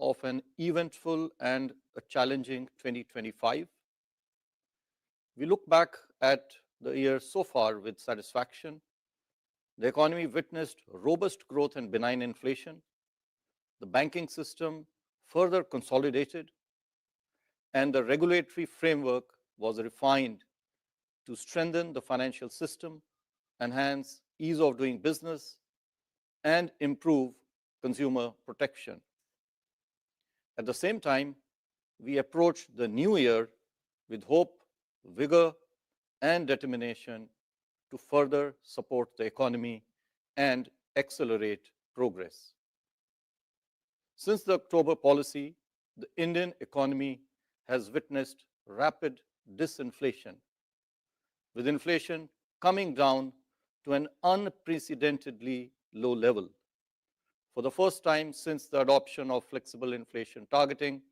of an eventful and a challenging 2025. We look back at the year so far with satisfaction. The economy witnessed robust growth and benign inflation. The banking system further consolidated, and the regulatory framework was refined to strengthen the financial system, enhance ease of doing business, and improve consumer protection. At the same time, we approach the new year with hope, vigor, and determination to further support the economy and accelerate progress. Since the October policy, the Indian economy has witnessed rapid disinflation, with inflation coming down to an unprecedentedly low level. For the first time since the adoption of flexible inflation targeting,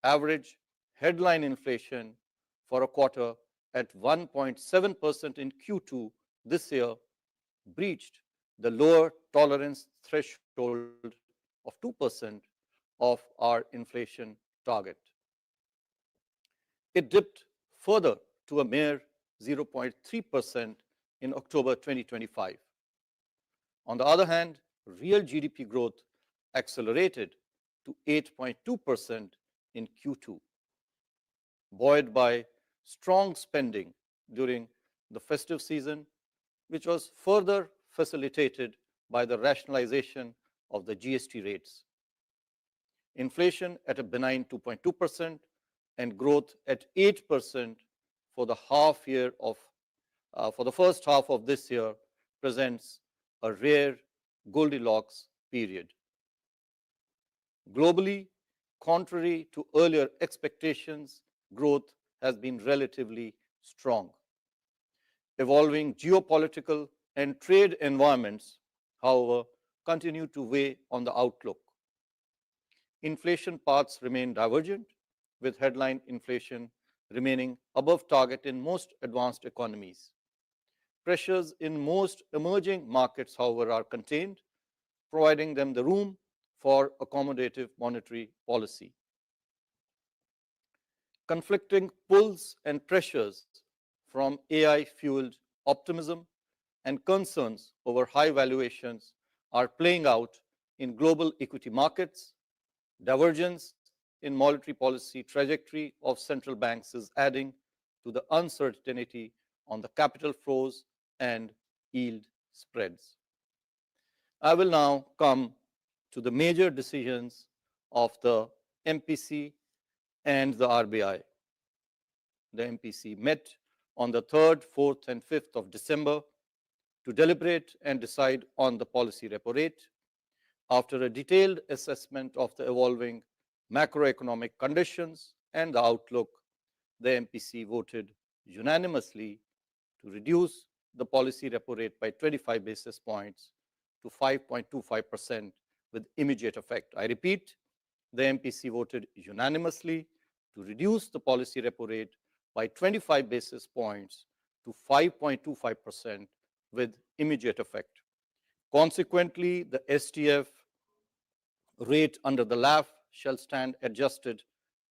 average headline inflation for a quarter at 1.7% in Q2 this year breached the lower tolerance threshold of 2% of our inflation target. It dipped further to a mere 0.3% in October 2025. On the other hand, real GDP growth accelerated to 8.2% in Q2, buoyed by strong spending during the festive season, which was further facilitated by the rationalization of the GST rates. Inflation at a benign 2.2% and growth at 8% for the first half of this year presents a rare Goldilocks period. Globally, contrary to earlier expectations, growth has been relatively strong. Evolving geopolitical and trade environments, however, continue to weigh on the outlook. Inflation paths remain divergent, with headline inflation remaining above target in most advanced economies. Pressures in most emerging markets, however, are contained, providing them the room for accommodative monetary policy. Conflicting pulls and pressures from AI-fueled optimism and concerns over high valuations are playing out in global equity markets. Divergence in monetary policy trajectory of central banks is adding to the uncertainty on the capital flows and yield spreads. I will now come to the major decisions of the MPC and the RBI. The MPC met on the 3rd, 4th, and 5th of December to deliberate and decide on the policy repo rate. After a detailed assessment of the evolving macroeconomic conditions and the outlook, the MPC voted unanimously to reduce the policy repo rate by 25 basis points to 5.25% with immediate effect. I repeat, the MPC voted unanimously to reduce the policy repo rate by 25 basis points to 5.25% with immediate effect. Consequently, the STF rate under the LAF shall stand adjusted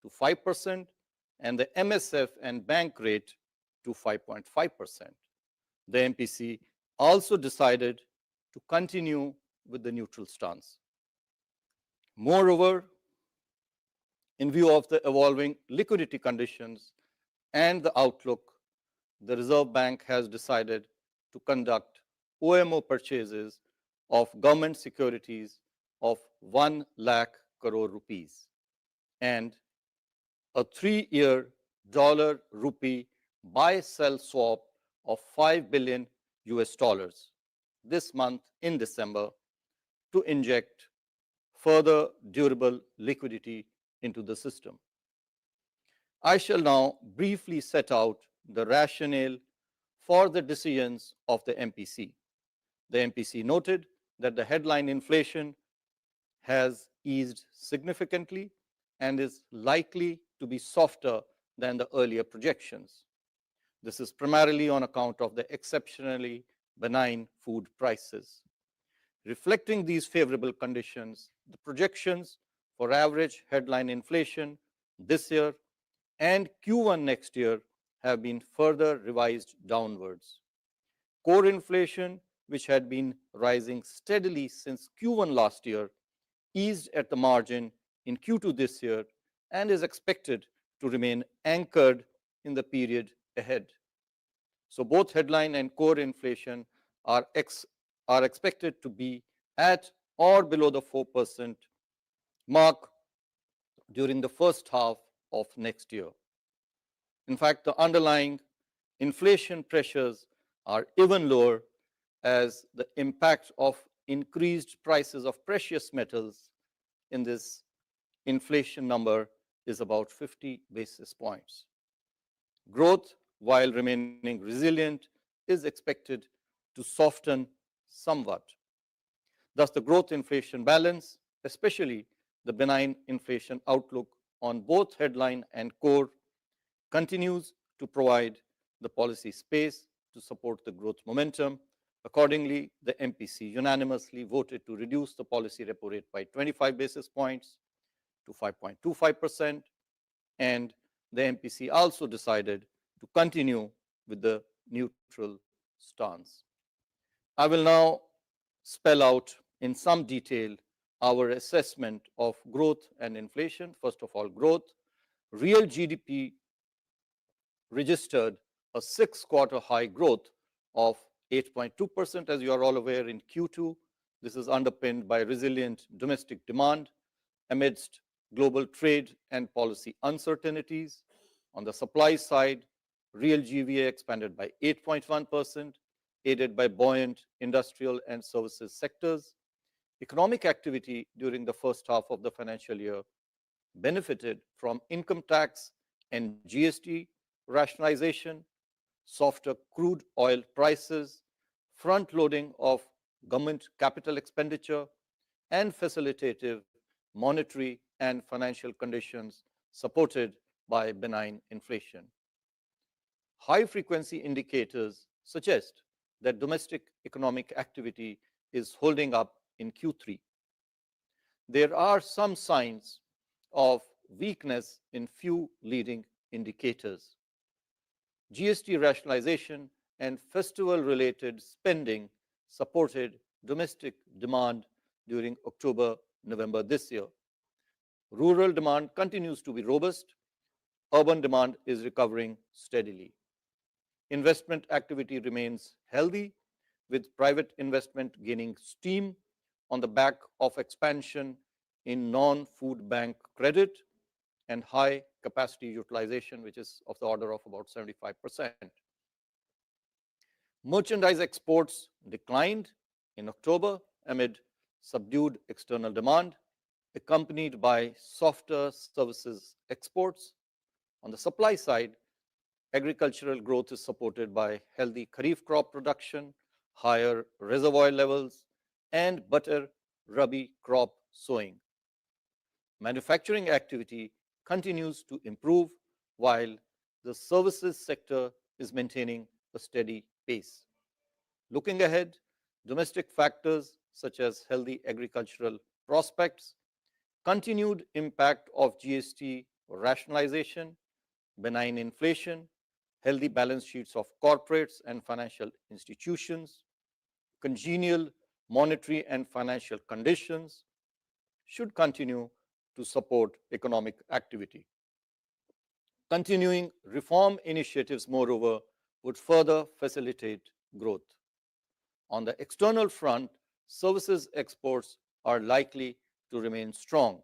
to 5% and the MSF and bank rate to 5.5%. The MPC also decided to continue with the neutral stance. Moreover, in view of the evolving liquidity conditions and the outlook, the Reserve Bank has decided to conduct OMO purchases of government securities of 1 lakh crore rupees and a 3-year dollar rupee buy-sell swap of $5 billion this month in December to inject further durable liquidity into the system. I shall now briefly set out the rationale for the decisions of the MPC. The MPC noted that the headline inflation has eased significantly and is likely to be softer than the earlier projections. This is primarily on account of the exceptionally benign food prices. Reflecting these favorable conditions, the projections for average headline inflation this year and Q1 next year have been further revised downwards. Core inflation, which had been rising steadily since Q1 last year, eased at the margin in Q2 this year and is expected to remain anchored in the period ahead. So both headline and core inflation are expected to be at or below the 4% mark during the first half of next year. In fact, the underlying inflation pressures are even lower as the impact of increased prices of precious metals in this inflation number is about 50 basis points. Growth, while remaining resilient, is expected to soften somewhat. Thus, the growth inflation balance, especially the benign inflation outlook on both headline and core, continues to provide the policy space to support the growth momentum. Accordingly, the MPC unanimously voted to reduce the policy repo rate by 25 basis points to 5.25%, and the MPC also decided to continue with the neutral stance. I will now spell out in some detail our assessment of growth and inflation. First of all, growth. Real GDP registered a 6-quarter high growth of 8.2%, as you are all aware, in Q2. This is underpinned by resilient domestic demand amidst global trade and policy uncertainties. On the supply side, real GVA expanded by 8.1%, aided by buoyant industrial and services sectors. Economic activity during the first half of the financial year benefited from income tax and GST rationalization, softer crude oil prices, front-loading of government capital expenditure, and facilitative monetary and financial conditions supported by benign inflation. High-frequency indicators suggest that domestic economic activity is holding up in Q3. There are some signs of weakness in few leading indicators. GST rationalization and festival-related spending supported domestic demand during October-November this year. Rural demand continues to be robust. Urban demand is recovering steadily. Investment activity remains healthy, with private investment gaining steam on the back of expansion in non-food bank credit and high capacity utilization, which is of the order of about 75%. Merchandise exports declined in October amid subdued external demand, accompanied by softer services exports. On the supply side, agricultural growth is supported by healthy kharif crop production, higher reservoir levels, and better rabi crop sowing. Manufacturing activity continues to improve, while the services sector is maintaining a steady pace. Looking ahead, domestic factors such as healthy agricultural prospects, continued impact of GST rationalization, benign inflation, healthy balance sheets of corporates and financial institutions, congenial monetary and financial conditions should continue to support economic activity. Continuing reform initiatives, moreover, would further facilitate growth. On the external front, services exports are likely to remain strong,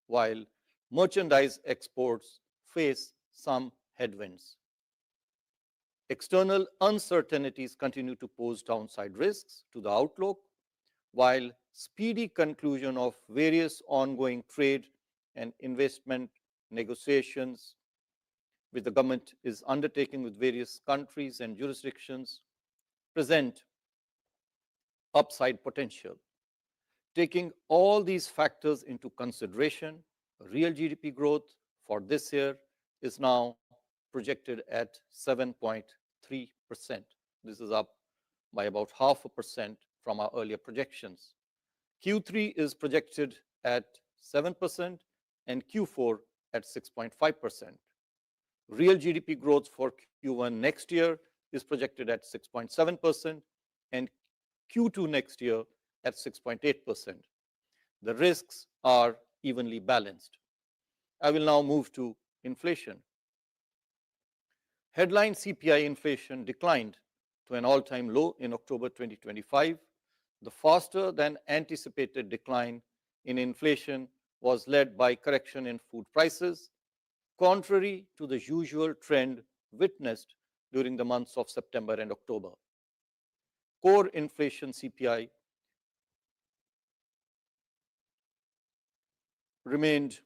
while merchandise exports face some headwinds. External uncertainties continue to pose downside risks to the outlook, while speedy conclusion of various ongoing trade and investment negotiations which the government is undertaking with various countries and jurisdictions present upside potential. Taking all these factors into consideration, real GDP growth for this year is now projected at 7.3%. This is up by about 0.5% from our earlier projections. Q3 is projected at 7% and Q4 at 6.5%. Real GDP growth for Q1 next year is projected at 6.7% and Q2 next year at 6.8%. The risks are evenly balanced. I will now move to inflation. Headline CPI inflation declined to an all-time low in October 2025. The faster than anticipated decline in inflation was led by correction in food prices, contrary to the usual trend witnessed during the months of September and October. Core inflation CPI remained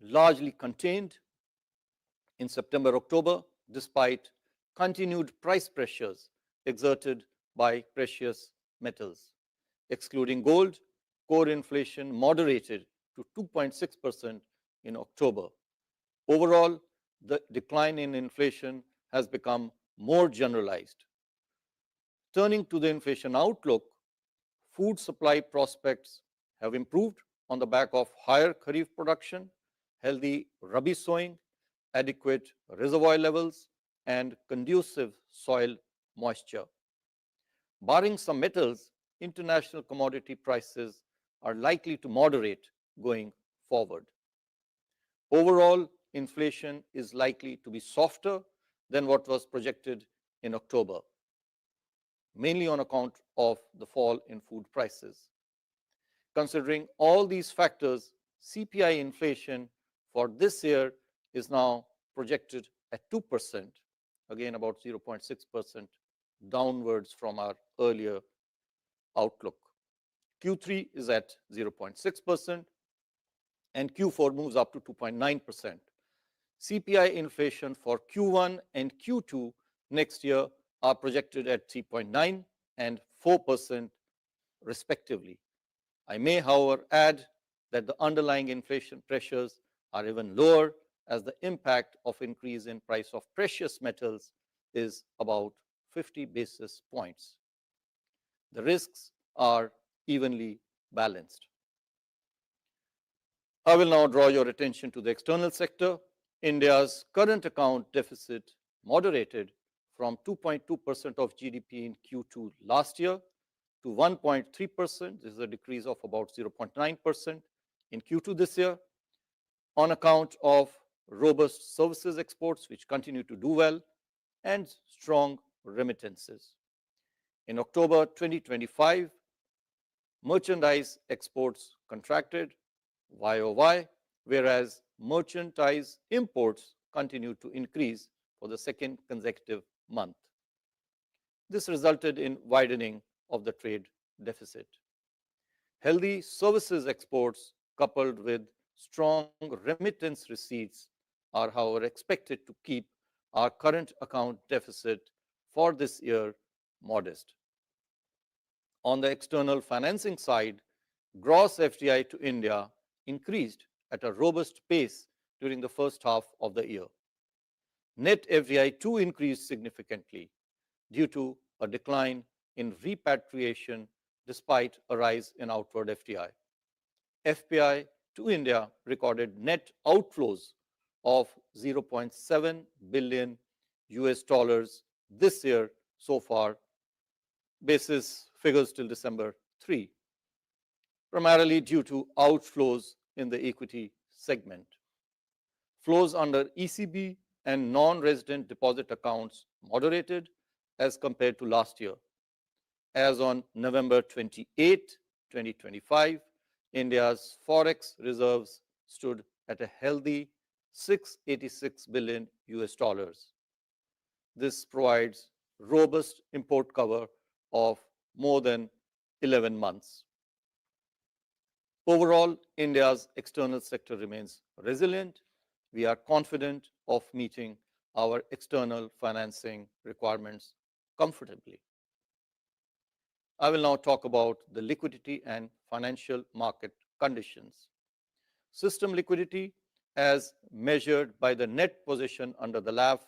largely contained in September-October, despite continued price pressures exerted by precious metals. Excluding gold, core inflation moderated to 2.6% in October. Overall, the decline in inflation has become more generalized. Turning to the inflation outlook, food supply prospects have improved on the back of higher kharif production, healthy rabi sowing, adequate reservoir levels, and conducive soil moisture. Barring some metals, international commodity prices are likely to moderate going forward. Overall, inflation is likely to be softer than what was projected in October, mainly on account of the fall in food prices. Considering all these factors, CPI inflation for this year is now projected at 2%, again about 0.6% downwards from our earlier outlook. Q3 is at 0.6% and Q4 moves up to 2.9%. CPI inflation for Q1 and Q2 next year are projected at 3.9% and 4% respectively. I may, however, add that the underlying inflation pressures are even lower, as the impact of increase in price of precious metals is about 50 basis points. The risks are evenly balanced. I will now draw your attention to the external sector. India's current account deficit moderated from 2.2% of GDP in Q2 last year to 1.3%. This is a decrease of about 0.9% in Q2 this year, on account of robust services exports, which continue to do well, and strong remittances. In October 2025, merchandise exports contracted YOY, whereas merchandise imports continued to increase for the second consecutive month. This resulted in widening of the trade deficit. Healthy services exports coupled with strong remittance receipts are, however, expected to keep our current account deficit for this year modest. On the external financing side, gross FDI to India increased at a robust pace during the first half of the year. Net FDI too increased significantly due to a decline in repatriation despite a rise in outward FDI. FPI to India recorded net outflows of $0.7 billion this year so far, basis figures till December 3, primarily due to outflows in the equity segment. Flows under ECB and non-resident deposit accounts moderated as compared to last year. As on November 28, 2025, India's forex reserves stood at a healthy $686 billion. This provides robust import cover of more than 11 months. Overall, India's external sector remains resilient. We are confident of meeting our external financing requirements comfortably. I will now talk about the liquidity and financial market conditions. System liquidity, as measured by the net position under the LAF,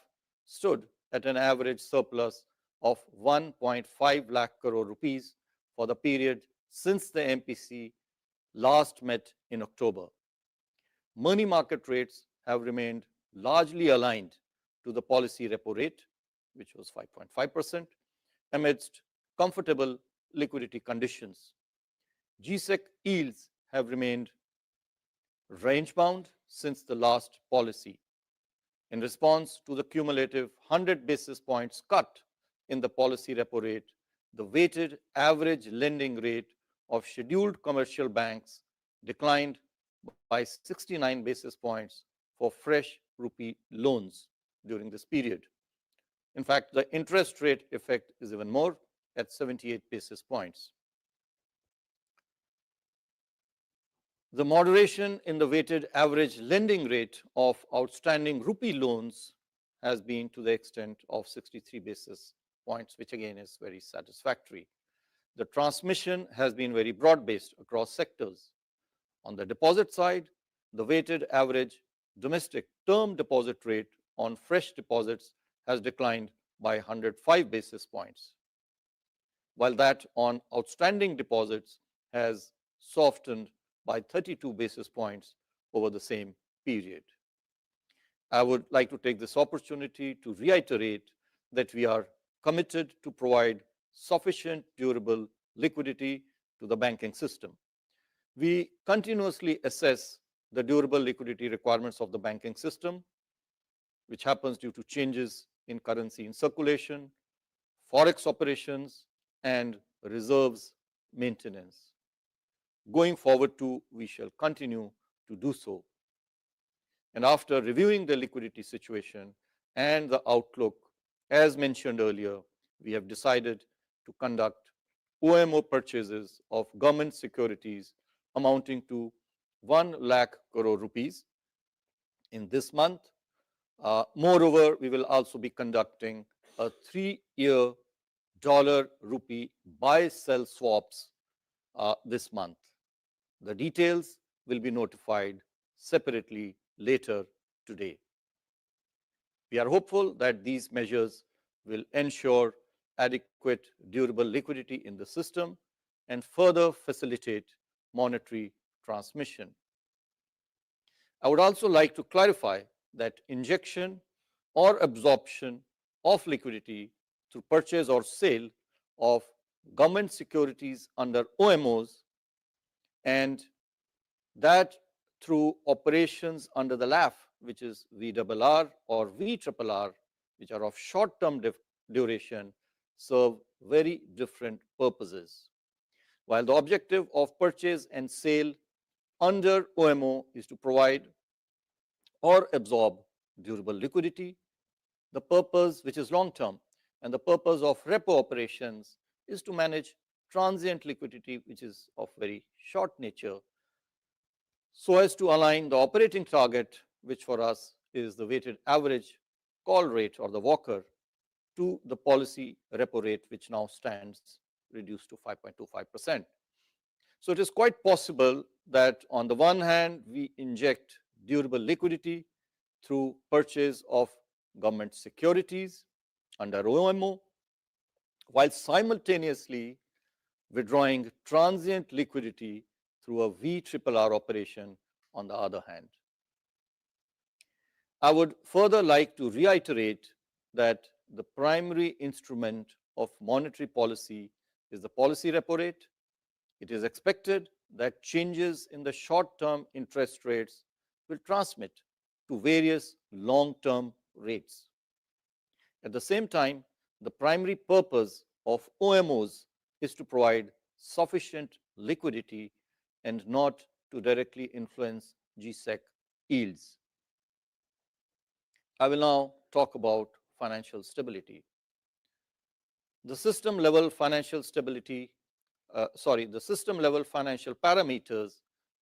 stood at an average surplus of 1.5 lakh crore rupees for the period since the MPC last met in October. money market rates have remained largely aligned to the policy repo rate, which was 5.5%, amidst comfortable liquidity conditions. GSEC yields have remained range bound since the last policy. In response to the cumulative 100 basis points cut in the policy repo rate, the weighted average lending rate of scheduled commercial banks declined by 69 basis points for fresh rupee loans during this period. In fact, the interest rate effect is even more at 78 basis points. The moderation in the weighted average lending rate of outstanding rupee loans has been to the extent of 63 basis points, which again is very satisfactory. The transmission has been very broad-based across sectors. On the deposit side, the weighted average domestic term deposit rate on fresh deposits has declined by 105 basis points, while that on outstanding deposits has softened by 32 basis points over the same period. I would like to take this opportunity to reiterate that we are committed to provide sufficient durable liquidity to the banking system. We continuously assess the durable liquidity requirements of the banking system, which happens due to changes in currency in circulation, forex operations, and reserves maintenance. Going forward too, we shall continue to do so. And after reviewing the liquidity situation and the outlook, as mentioned earlier, we have decided to conduct OMO purchases of government securities amounting to 1 lakh crore rupees in this month. Moreover, we will also be conducting a 3-year dollar rupee buy sell swaps this month. The details will be notified separately later today. We are hopeful that these measures will ensure adequate durable liquidity in the system and further facilitate monetary transmission. I would also like to clarify that injection or absorption of liquidity through purchase or sale of government securities under OMOs and that through operations under the LAF, which is VRR or VRRR, which are of short-term duration, serve very different purposes. While the objective of purchase and sale under OMO is to provide or absorb durable liquidity, the purpose, which is long-term, and the purpose of repo operations is to manage transient liquidity, which is of very short nature, so as to align the operating target, which for us is the weighted average call rate or the Walker, to the policy repo rate, which now stands reduced to 5.25%. So it is quite possible that on the one hand, we inject durable liquidity through purchase of government securities under OMO, while simultaneously withdrawing transient liquidity through a VRRR operation on the other hand. I would further like to reiterate that the primary instrument of monetary policy is the policy repo rate. It is expected that changes in the short-term interest rates will transmit to various long-term rates. At the same time, the primary purpose of OMOs is to provide sufficient liquidity and not to directly influence GSEC yields. I will now talk about financial stability. The system level financial parameters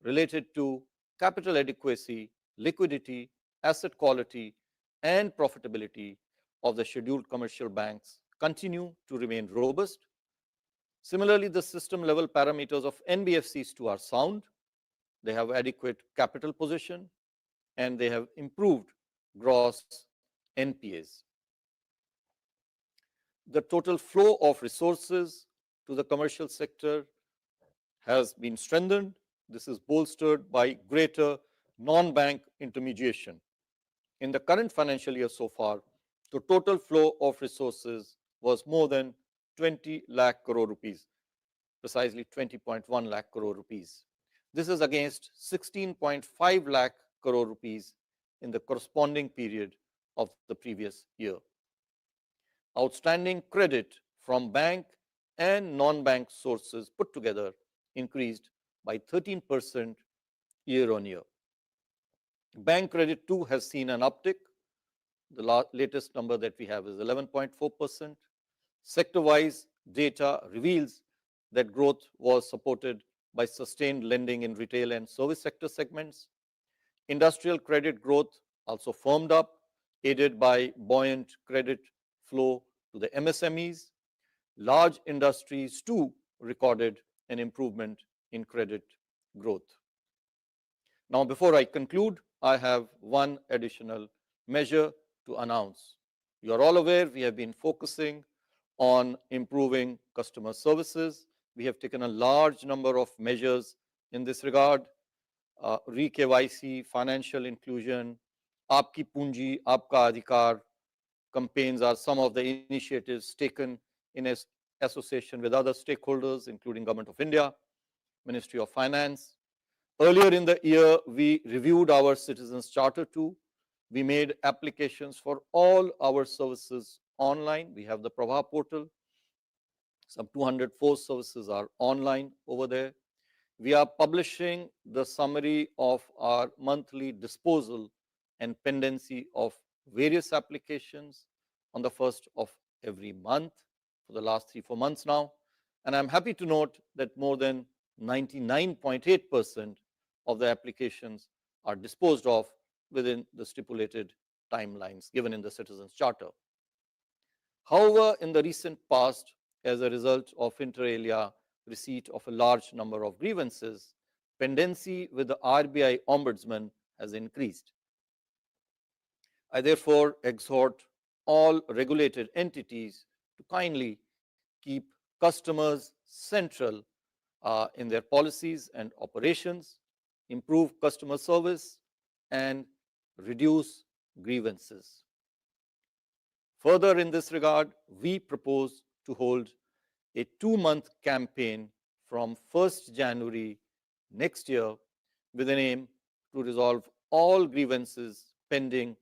related to capital adequacy, liquidity, asset quality, and profitability of the scheduled commercial banks continue to remain robust. Similarly, the system level parameters of NBFCs too are sound. They have adequate capital position and they have improved gross NPAs. The total flow of resources to the commercial sector has been strengthened. This is bolstered by greater non-bank intermediation. In the current financial year so far, the total flow of resources was more than 20 lakh crore rupees, precisely 20.1 lakh crore rupees. This is against 16.5 lakh crore rupees in the corresponding period of the previous year. Outstanding credit from bank and non-bank sources put together increased by 13% year on year. Bank credit too has seen an uptick. The latest number that we have is 11.4%. Sector-wise data reveals that growth was supported by sustained lending in retail and service sector segments. Industrial credit growth also firmed up, aided by buoyant credit flow to the MSMEs. Large industries too recorded an improvement in credit growth. Now, before I conclude, I have one additional measure to announce. You are all aware we have been focusing on improving customer services. We have taken a large number of measures in this regard. Re-KYC, financial inclusion, Aapki Punji, Aapka Adhikar campaigns are some of the initiatives taken in association with other stakeholders, including Government of India, Ministry of Finance. Earlier in the year, we reviewed our Citizens Charter too. We made applications for all our services online. We have the Prabha portal. Some 204 services are online over there. We are publishing the summary of our monthly disposal and pendency of various applications on the first of every month for the last 3-4 months now. And I'm happy to note that more than 99.8% of the applications are disposed of within the stipulated timelines given in the Citizens Charter. However, in the recent past, as a result of inter alia receipt of a large number of grievances, pendency with the RBI Ombudsman has increased. I therefore exhort all regulated entities to kindly keep customers central in their policies and operations, improve customer service, and reduce grievances. Further, in this regard, we propose to hold a 2-month campaign from 1st January next year with an aim to resolve all grievances pending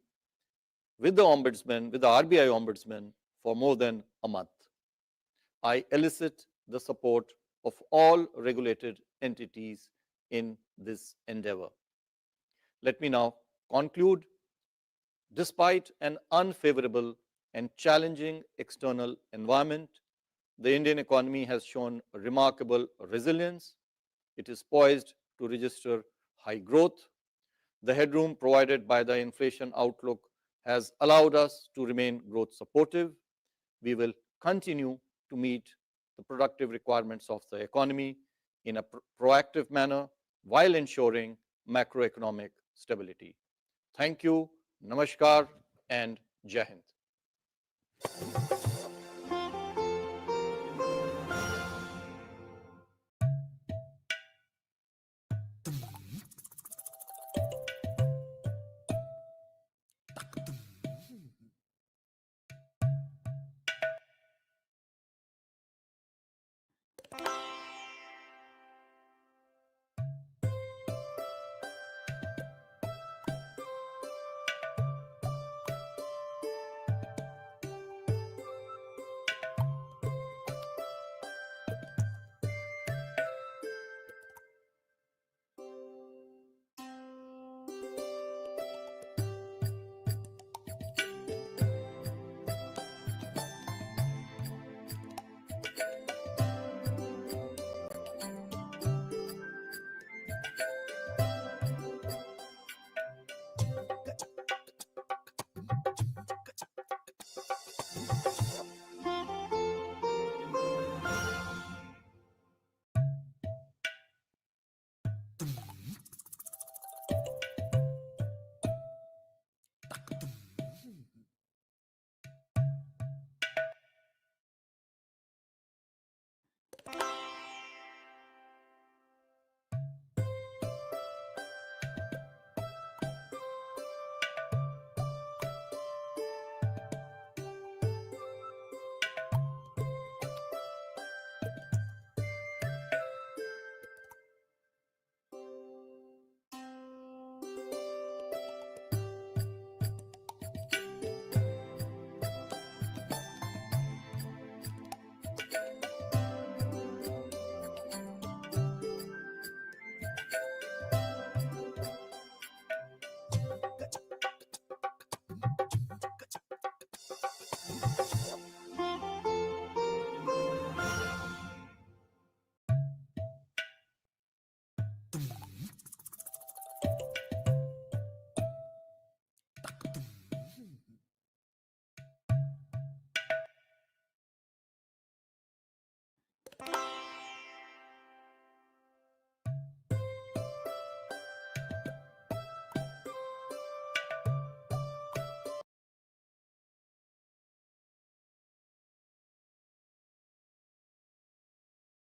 with the Ombudsman, with the RBI Ombudsman for more than a month. I elicit the support of all regulated entities in this endeavor. Let me now conclude. Despite an unfavorable and challenging external environment, the Indian economy has shown remarkable resilience. It is poised to register high growth. The headroom provided by the inflation outlook has allowed us to remain growth supportive. We will continue to meet the productive requirements of the economy in a proactive manner while ensuring macroeconomic stability. Thank you, Namaskar, and Jai Hind.